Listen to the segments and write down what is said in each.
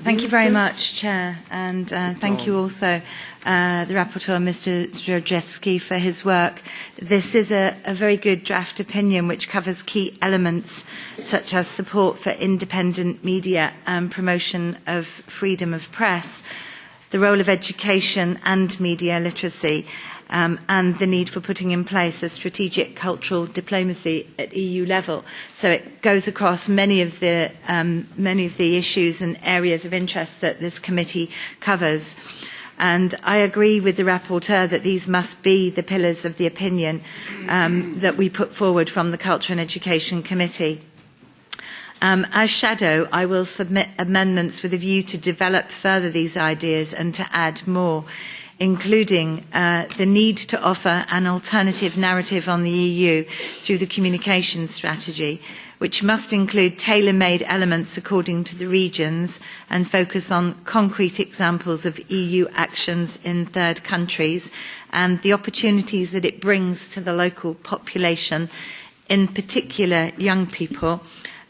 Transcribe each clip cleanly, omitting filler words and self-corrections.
Thank you very much, Chair, and thank you also, the Rapporteur, Mr. Zdrojewski, for his work. This is a very good draft opinion which covers key elements such as support for independent media and promotion of freedom of press, the role of education and media literacy, and the need for putting in place a strategic cultural diplomacy at EU level. So it goes across many of the issues and areas of interest that this committee covers. And I agree with the rapporteur that these must be the pillars of the opinion that we put forward from the Culture and Education Committee. As shadow, I will submit amendments with a view to develop further these ideas and to add more, including the need to offer an alternative narrative on the EU through the communication strategy, which must include tailor-made elements according to the regions and focus on concrete examples of EU actions in third countries and the opportunities that it brings to the local population, in particular young people.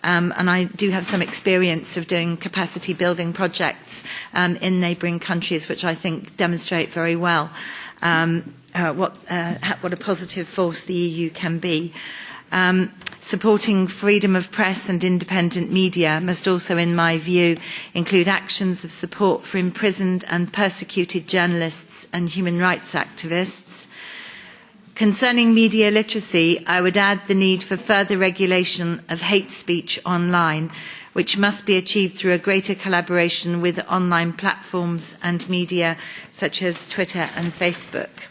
And I do have some experience of doing capacity building projects in neighbouring countries, which I think demonstrate very well what a positive force the EU can be. Supporting freedom of press and independent media must also, in my view, include actions of support for imprisoned and persecuted journalists and human rights activists. Concerning media literacy, I would add the need for further regulation of hate speech online, which must be achieved through a greater collaboration with online platforms and media such as Twitter and Facebook.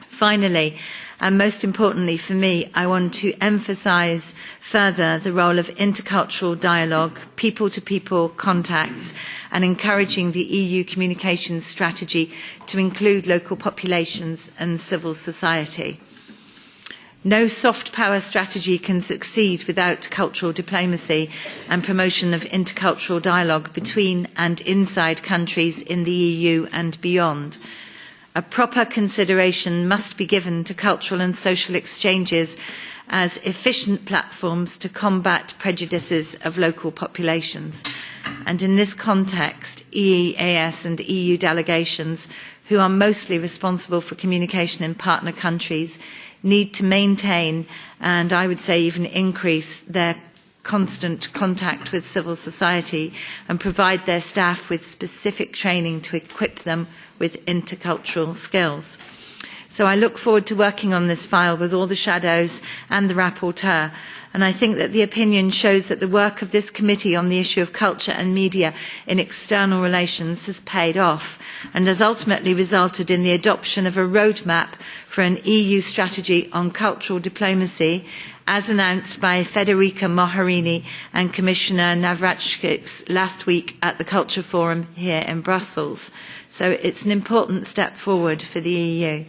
Finally, and most importantly for me, I want to emphasise further the role of intercultural dialogue, people-to-people contacts, and encouraging the EU communications strategy to include local populations and civil society. No soft power strategy can succeed without cultural diplomacy and promotion of intercultural dialogue between and inside countries in the EU and beyond. A proper consideration must be given to cultural and social exchanges as efficient platforms to combat prejudices of local populations. And in this context, EEAS and EU delegations, who are mostly responsible for communication in partner countries, need to maintain, and I would say even increase, their constant contact with civil society and provide their staff with specific training to equip them with intercultural skills. So I look forward to working on this file with all the shadows and the rapporteur, and I think that the opinion shows that the work of this committee on the issue of culture and media in external relations has paid off and has ultimately resulted in the adoption of a roadmap for an EU strategy on cultural diplomacy, as announced by Federica Mogherini and Commissioner Navracsics last week at the Culture Forum here in Brussels. So it's an important step forward for the EU.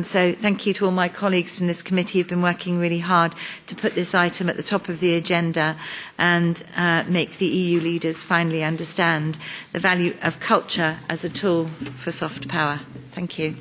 So thank you to all my colleagues from this committee who have been working really hard to put this item at the top of the agenda and make the EU leaders finally understand the value of culture as a tool for soft power. Thank you.